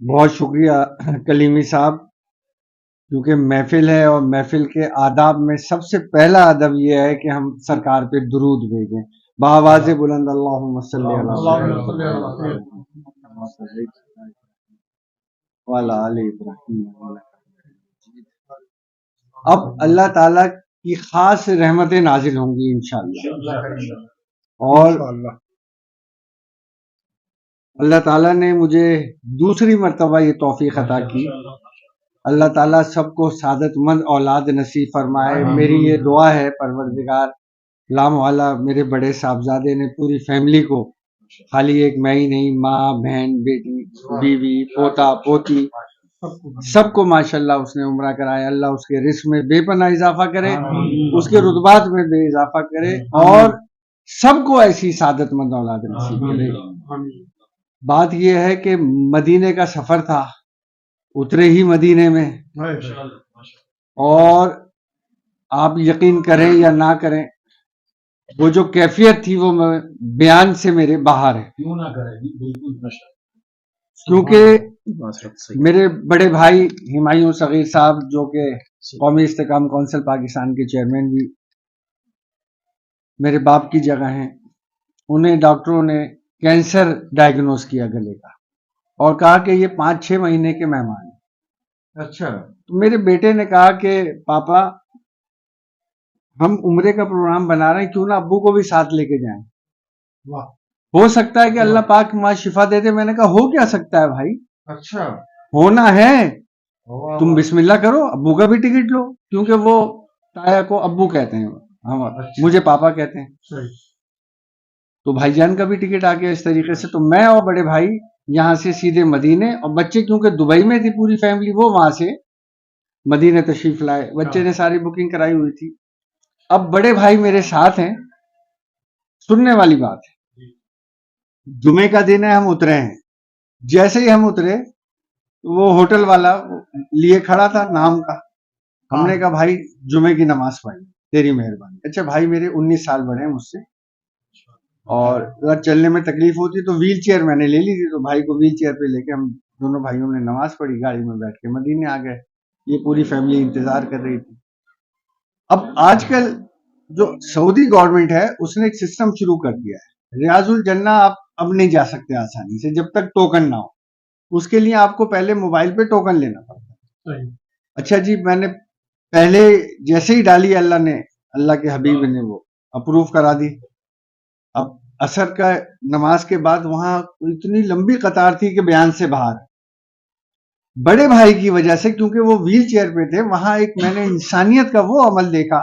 بہت شکریہ کلیمی صاحب، کیونکہ محفل ہے اور محفل کے آداب میں سب سے پہلا ادب یہ ہے کہ ہم سرکار پہ درود بھیجیں بآواز بلند، اللہم صلی علی وعلی آل ابراہیم۔ اب اللہ تعالیٰ کی خاص رحمتیں نازل ہوں گی انشاءاللہ، اور اللہ تعالیٰ نے مجھے دوسری مرتبہ یہ توفیق عطا کی۔ اللہ تعالیٰ سب کو سعادت مند اولاد نصیب فرمائے۔ میری یہ دعا ہے پروردگار لام والا میرے بڑے صاحبزادے نے پوری فیملی کو، خالی ایک میں ہی نہیں، ماں بہن بیٹی بیوی پوتا پوتی سب کو ماشاءاللہ اس نے عمرہ کرائے۔ اللہ اس کے رزق میں بے پناہ اضافہ کرے، اس کے رتبات میں بے اضافہ کرے، اور سب کو ایسی سعادت مند اولاد نصیب کرے۔ بات یہ ہے کہ مدینے کا سفر تھا، اترے ہی مدینے میں، اور آپ یقین کریں یا نہ کریں وہ جو کیفیت تھی وہ بیان سے میرے باہر ہے، کیونکہ میرے بڑے بھائی ہمایوں صغیر صاحب جو کہ قومی استحکام کونسل پاکستان کے چیئرمین بھی میرے باپ کی جگہ ہیں، انہیں ڈاکٹروں نے کینسر ڈائیگنوز کیا گلے کا، اور کہا کہ یہ 5-6 مہینے کے مہمان ہیں۔ اچھا، تو میرے بیٹے نے کہا کہ پاپا ہم عمرے کا پروگرام بنا رہے ہیں، کیوں نہ ابو کو بھی ساتھ لے کے جائیں، ہو سکتا ہے کہ اللہ پاک ماں شفا دے دے۔ میں نے کہا ہو کیا سکتا ہے بھائی، اچھا، ہونا ہے، تم بسم اللہ کرو، ابو کا بھی ٹکٹ لو، کیونکہ وہ تایا کو ابو کہتے ہیں، مجھے پاپا کہتے ہیں، تو بھائی جان کا بھی ٹکٹ آ گیا اس طریقے سے۔ تو میں اور بڑے بھائی یہاں سے سیدھے مدینے، اور بچے کیونکہ دبئی میں تھی پوری فیملی، وہ وہاں سے مدینے تشریف لائے، بچے نے ساری بکنگ کرائی ہوئی تھی۔ اب بڑے بھائی میرے ساتھ ہیں، سننے والی بات ہے، جمعے کا دن ہے، ہم اترے ہیں، جیسے ہی ہم اترے وہ ہوٹل والا لیے کھڑا تھا نام کا، ہم نے کہا بھائی جمعے کی نماز پڑھ تیری مہربانی۔ اچھا بھائی میرے 19 سال بڑے ہیں مجھ سے، اور اگر چلنے میں تکلیف ہوتی تو ویل چیئر میں نے لے لی تھی، تو بھائی کو ویل چیئر پہ لے کے ہم دونوں بھائیوں نے نماز پڑھی، گاڑی میں بیٹھ کے مدینے آ گئے، یہ پوری فیملی انتظار کر رہی تھی۔ اب آج کل جو سعودی گورنمنٹ ہے اس نے ایک سسٹم شروع کر دیا ہے، ریاض الجنہ آپ اب نہیں جا سکتے آسانی سے جب تک ٹوکن نہ ہو، اس کے لیے آپ کو پہلے موبائل پہ ٹوکن لینا پڑتا ہے۔ اچھا جی، میں نے پہلے جیسے ہی ڈالی اللہ کے حبیب نے وہ اپروو کرا دی۔ اب عصر کا نماز کے بعد وہاں اتنی لمبی قطار تھی کہ بیان سے باہر، بڑے بھائی کی وجہ سے، کیونکہ وہ ویل چیئر پہ تھے، وہاں ایک میں نے انسانیت کا وہ عمل دیکھا،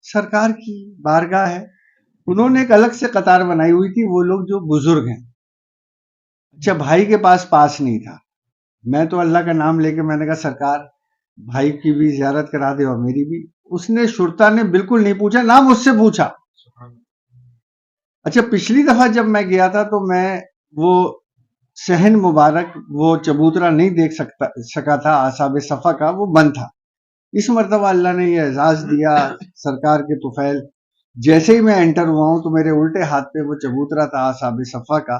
سرکار کی بارگاہ ہے، انہوں نے ایک الگ سے قطار بنائی ہوئی تھی، وہ لوگ جو بزرگ ہیں۔ اچھا بھائی کے پاس نہیں تھا، میں تو اللہ کا نام لے کے میں نے کہا سرکار بھائی کی بھی زیارت کرا دے اور میری بھی۔ اس نے شرطا نے بالکل نہیں پوچھا، نہ مجھ سے پوچھا۔ اچھا پچھلی دفعہ جب میں گیا تھا تو میں وہ صحن مبارک، وہ چبوترا نہیں دیکھ سکا تھا، اصحاب صفا کا وہ بند تھا۔ اس مرتبہ اللہ نے یہ اعزاز دیا سرکار کے طفیل، جیسے ہی میں انٹر ہوا ہوں تو میرے الٹے ہاتھ پہ وہ چبوترا تھا اصحاب صفا کا،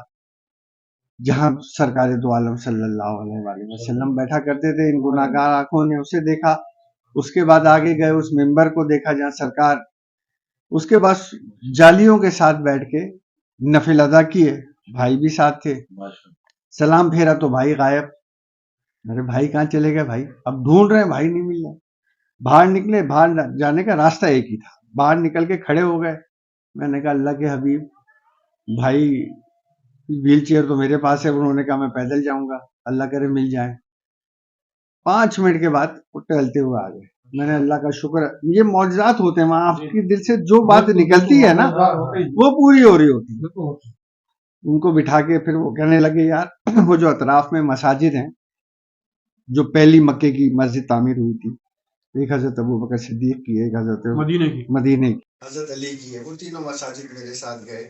جہاں سرکار دو عالم صلی اللہ علیہ وآلہ وسلم بیٹھا کرتے تھے۔ ان گناہگار آنکھوں نے اسے دیکھا، اس کے بعد آگے گئے اس ممبر کو دیکھا جہاں سرکار، اس کے بعد جالیوں کے ساتھ بیٹھ کے نفل ادا کیے، بھائی بھی ساتھ تھے، سلام پھیرا تو بھائی غائب۔ میرے بھائی کہاں چلے گئے بھائی؟ اب ڈھونڈ رہے ہیں، بھائی نہیں مل رہے، باہر نکلے، باہر جانے کا راستہ ایک ہی تھا، باہر نکل کے کھڑے ہو گئے۔ میں نے کہا اللہ کے حبیب بھائی ویل چیئر تو میرے پاس ہے، انہوں نے کہا میں پیدل جاؤں گا، اللہ کرے مل جائیں۔ 5 منٹ کے بعد وہ ٹہلتے ہوئے آ گئے۔ میں نے اللہ کا شکر، یہ معجزات ہوتے ہیں وہاں، آپ کی دل سے جو بات نکلتی ہے نا وہ پوری ہو رہی ہوتی ہے۔ ان کو بٹھا کے پھر وہ کہنے لگے یار وہ جو اطراف میں مساجد ہیں، جو پہلی مکے کی مسجد تعمیر ہوئی تھی، ایک حضرت ابوبکر صدیق کی، ایک حضرت مدینے کی، حضرت علی کی ہے، وہ تینوں مساجد میرے ساتھ گئے،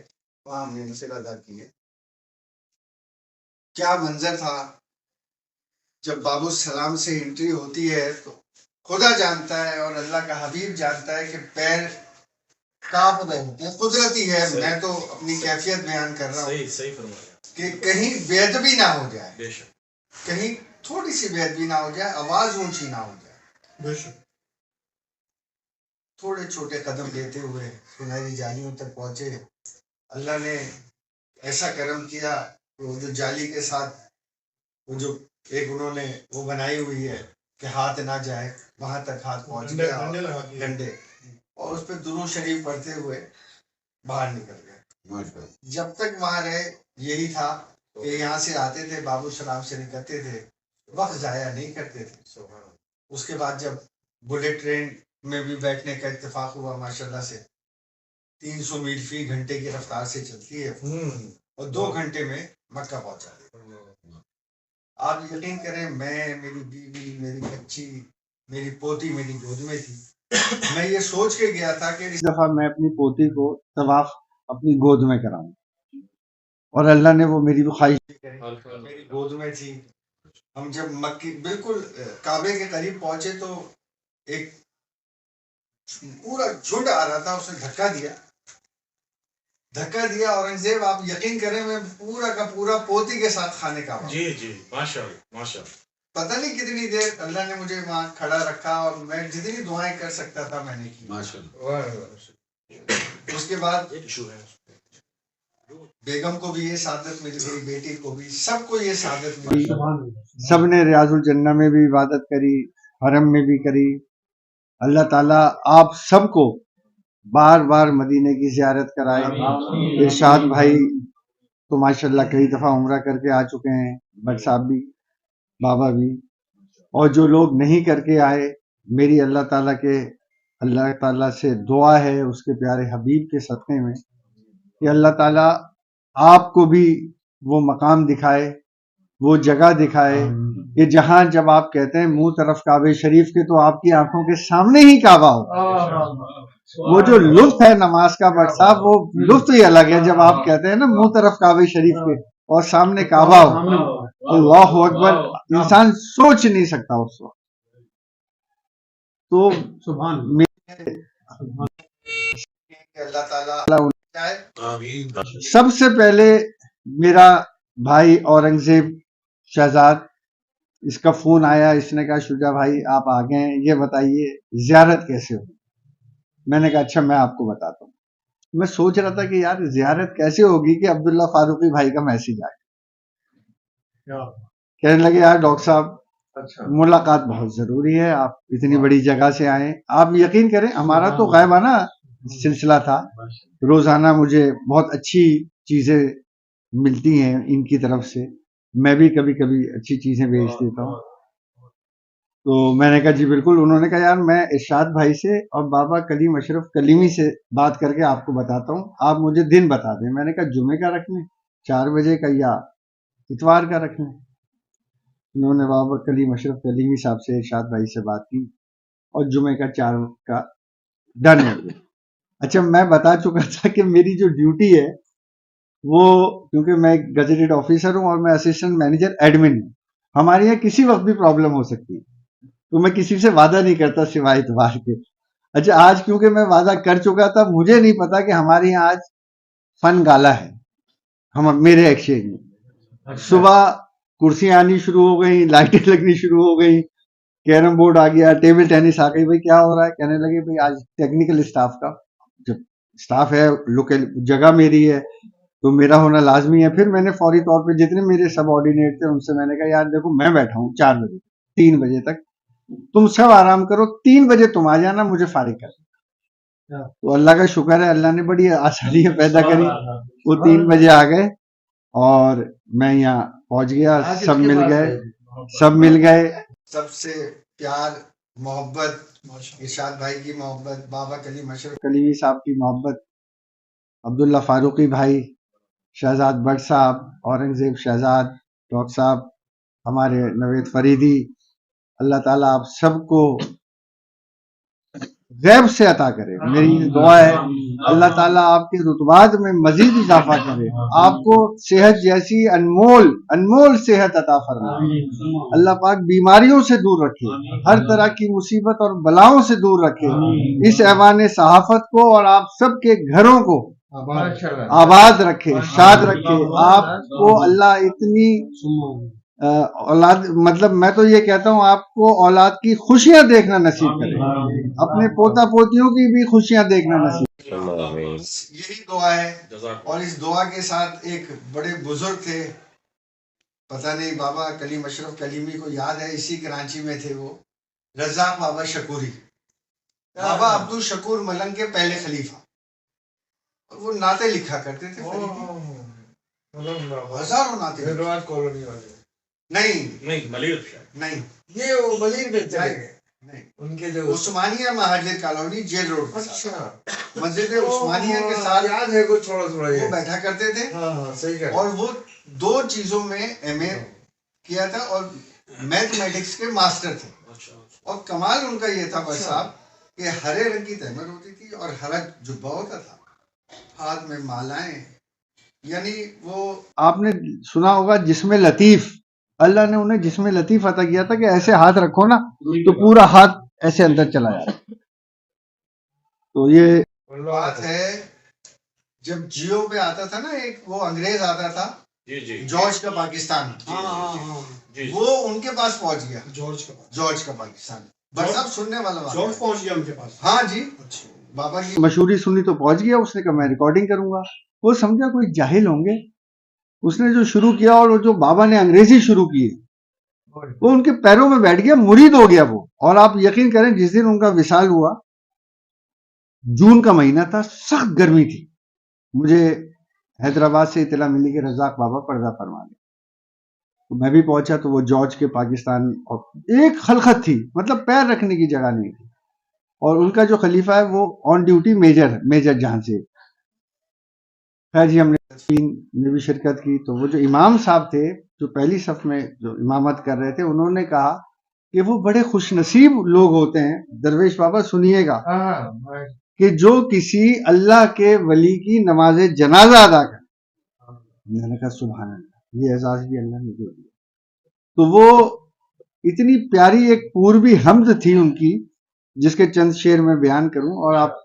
وہاں ہم نے نفل ادا کیے۔ کیا منظر تھا جب باب السلام سے انٹری ہوتی ہے تو خدا جانتا ہے اور اللہ کا حبیب جانتا ہے کہ پیر کانپ رہے ہوتے ہیں، قدرتی ہے، میں تو اپنی کیفیت بیان کر رہا ہوں کہ کہیں بے ادبی نہ ہو جائے۔ کہیں تھوڑی سی بے ادبی نہ ہو جائے، آواز اونچی نہ ہو جائے. بے شک. تھوڑے چھوٹے قدم لیتے ہوئے سنہری جالیوں تک پہنچے. اللہ نے ایسا کرم کیا، وہ جو جالی کے ساتھ وہ جو ایک انہوں نے وہ بنائی ہوئی ہے کہ ہاتھ نہ جائے، وہاں تک ہاتھ پہنچ گیا، ڈنڈے، اور اس پہ درود شریف پڑھتے ہوئے باہر نکل گئے. جب تک وہاں رہے یہی تھا کہ یہاں سے آتے تھے، بابو سلام سے نکلتے تھے، وقت ضائع نہیں کرتے تھے. اس کے بعد جب بلیٹ ٹرین میں بھی بیٹھنے کا اتفاق ہوا، ماشاءاللہ سے 300 میل فی گھنٹے کی رفتار سے چلتی ہے اور 2 گھنٹے میں مکہ پہنچا دی. آپ یقین کریں، میں، میری بیوی، میری بچی، میری پوتی میری گود میں تھی. میں یہ سوچ کے گیا تھا کہ اس دفعہ میں اپنی پوتی کو طواف اپنی گود میں کراؤں، اور اللہ نے وہ میری خواہش میری گود میں تھی. ہم جب مکی بالکل کعبے کے قریب پہنچے تو ایک پورا جھنڈ آ رہا تھا، اس نے دھکا دیا اورنگزیب. آپ یقین کریں میں پورا کا پورا پوتی کے ساتھ خانے کا جی جی ماشاءاللہ ماشاءاللہ. پتہ نہیں کتنی دیر اللہ نے مجھے وہاں کھڑا رکھا، اور میں جتنی دعائیں کر سکتا تھا میں نے کی ماشاءاللہ. اس کے بعد بیگم کو بھی یہ سعادت مل گئی، بیٹی کو بھی، سب کو یہ سعادت ملی. سب نے ریاض الجنہ میں بھی عبادت کری، حرم میں بھی کری. اللہ تعالیٰ آپ سب کو بار بار مدینے کی زیارت کرائے. ارشاد بھائی تو ماشاءاللہ کئی دفعہ عمرہ کر کے آ چکے ہیں، بٹ صاحب بھی، بابا بھی، اور جو لوگ نہیں کر کے آئے، میری اللہ تعالیٰ سے دعا ہے اس کے پیارے حبیب کے صدقے میں کہ اللہ تعالیٰ آپ کو بھی وہ مقام دکھائے، وہ جگہ دکھائے کہ جہاں جب آپ کہتے ہیں منہ طرف کعبہ شریف کے تو آپ کی آنکھوں کے سامنے ہی کعبہ ہو. وہ جو لطف ہے نماز کا بٹ صاحب، وہ لطف ہی الگ ہے جب آپ کہتے ہیں نا منہ طرف کعبہ شریف کے اور سامنے کعبہ ہو. اللہ اکبر، انسان سوچ نہیں سکتا اس وقت. تو اللہ تعالیٰ سب سے پہلے میرا بھائی اورنگزیب شہزاد، اس کا فون آیا، اس نے کہا شجاع بھائی آپ آ گئے ہیں، یہ بتائیے زیارت کیسے ہوگی. میں نے کہا اچھا میں آپ کو بتاتا ہوں. میں سوچ رہا تھا کہ یار زیارت کیسے ہوگی کہ عبداللہ فاروقی بھائی کا میسج آ گیا. کہنے لگے یار ڈاکٹر صاحب ملاقات بہت ضروری ہے، آپ اتنی بڑی جگہ سے آئے. آپ یقین کریں ہمارا تو غائبانہ سلسلہ تھا، روزانہ مجھے بہت اچھی چیزیں ملتی ہیں ان کی طرف سے، میں بھی کبھی کبھی اچھی چیزیں بھیج دیتا ہوں. تو میں نے کہا جی بالکل. انہوں نے کہا یار میں ارشاد بھائی سے اور بابا کلیم اشرف کلیمی سے بات کر کے آپ کو بتاتا ہوں، آپ مجھے دن بتا دیں. میں نے کہا جمعے کا رکھ لیں 4 بجے کا یا اتوار کا رکھ لیں. انہوں نے بابا کلیم اشرف کلیمی صاحب سے ارشاد بھائی سے بات کی اور جمعے کا 4 کا ڈن ہو گیا. اچھا میں بتا چکا تھا کہ میری جو ڈیوٹی ہے وہ، کیونکہ میں ایک گزٹڈ آفیسر ہوں اور میں اسسٹنٹ مینیجر ایڈمن ہوں، ہمارے یہاں کسی وقت بھی پرابلم ہو سکتی ہے، تو میں کسی سے وعدہ نہیں کرتا سوائے اتوار کے. اچھا آج کیونکہ میں وعدہ کر چکا تھا، مجھے نہیں پتا کہ ہمارے یہاں آج فن گالا ہے میرے ایکسچینج میں. صبح کرسیاں آنی شروع ہو گئی، لائٹیں لگنی شروع ہو گئی، کیرم بورڈ آ گیا، ٹیبل ٹینس آ گئی. بھائی کیا ہو رہا ہے؟ کہنے لگے بھائی آج ٹیکنیکل اسٹاف کا جب اسٹاف ہے، لوکل جگہ میری ہے تو میرا ہونا لازمی ہے. پھر میں نے فوری طور پہ جتنے میرے سب آرڈینیٹ تھے ان سے میں نے کہا یار دیکھو میں بیٹھا ہوں 4 بجے 3 بجے تک، تم سب آرام کرو، 3 بجے تم آ جانا مجھے فارغ کر. تو اللہ کا شکر ہے، اللہ نے بڑی آسانیاں پیدا کری. وہ 3 بجے آ گئے اور میں یہاں پہنچ گیا. سب مل گئے. سب سے پیار محبت، ارشاد بھائی کی محبت، بابا کلیم اشرف کلیمی صاحب کی محبت، عبداللہ فاروقی بھائی، شہزاد بٹ صاحب، اورنگزیب شہزاد، ڈاکٹر صاحب، ہمارے نوید فریدی. اللہ تعالیٰ آپ سب کو غیب سے عطا کرے. میری دعا ہے اللہ تعالیٰ آپ کے رتبات میں مزید اضافہ کرے، آپ کو صحت جیسی انمول صحت عطا فرمائے. اللہ پاک بیماریوں سے دور رکھے، ہر طرح کی مصیبت اور بلاؤں سے دور رکھے اس ایوان صحافت کو، اور آپ سب کے گھروں کو آباد رکھے، شاد رکھے. آپ کو اللہ اتنی اولاد مطلب میں تو یہ کہتا ہوں آپ کو اولاد کی خوشیاں دیکھنا نصیب کرے، اپنے پوتا پوتیوں کی بھی خوشیاں دیکھنا نصیب یہی دعا ہے. اور اس دعا کے ساتھ ایک بڑے بزرگ تھے، پتہ نہیں بابا کلیم اشرف کلیمی کو یاد ہے، اسی کراچی میں تھے وہ، رزاق بابا شکوری، بابا عبد الشکور ملنگ کے پہلے خلیفہ. اور وہ نعتیں لکھا کرتے تھے، ہزاروں نعتیں. کالونی والے نہیں ملیر شاید نہیں یہ وہ ملیر میں چلے گئے نہیں، ان کے جو عثمانیہ مہاجر کالونی جیل روڈ کے ساتھ. اچھا مسجد عثمانیہ کے ساتھ یاد ہے کچھ تھوڑا تھوڑا وہ یہ. بیٹھا کرتے تھے. ہاں صحیح کہہ اور وہ دو چیزوں میں ایم اے کیا تھا اور میتھمیٹکس کے ماسٹر تھے. اور کمال ان کا یہ تھا بھائی صاحب کہ ہرے رنگ کی تہمت ہوتی تھی اور ہرا جبہ ہوتا تھا، ہاتھ میں مالائیں، یعنی وہ آپ نے سنا ہوگا جسم لطیف، اللہ نے انہیں جسم لطیف عطا کیا تھا کہ ایسے ہاتھ رکھو نا تو پورا ہاتھ ایسے اندر چلا جائے. تو یہ بات ہے جب جیو پہ آتا تھا نا ایک وہ انگریز آتا تھا جی جی جارج کا پاکستان، جی وہ ان کے پاس پہنچ گیا. جارج کا پاکستان بس صاحب سننے والا بات جارج پہنچ گیا ان کے پاس. ہاں جی بابا کی مشہوری سنی تو پہنچ گیا. اس نے کہا میں ریکارڈنگ کروں گا. وہ سمجھا کوئی جاہل ہوں گے، اس نے جو شروع کیا اور جو بابا نے انگریزی شروع کی وہ ان کے پیروں میں بیٹھ گیا، مرید ہو گیا وہ. اور آپ یقین کریں جس دن ان کا وصال ہوا جون کا مہینہ تھا، سخت گرمی تھی. مجھے حیدرآباد سے اطلاع ملی کہ رزاق بابا پردہ فرما گئے. تو میں بھی پہنچا تو وہ جارج کے پاکستان اور ایک خلقت تھی، مطلب پیر رکھنے کی جگہ نہیں تھی. اور ان کا جو خلیفہ ہے وہ آن ڈیوٹی میجر جہاں سے. خیر جی ہم نے بھی شرکت کی. تو وہ جو امام صاحب تھے جو پہلی صف میں جو امامت کر رہے تھے، انہوں نے کہا کہ وہ بڑے خوش نصیب لوگ ہوتے ہیں درویش بابا، سنیے گا، کہ جو کسی اللہ کے ولی کی نماز جنازہ ادا کرے. میں نے کہا سبحان اللہ، یہ اعزاز بھی اللہ نے دے دیا. تو وہ اتنی پیاری ایک پوروی حمد تھی ان کی، جس کے چند شعر میں بیان کروں اور آپ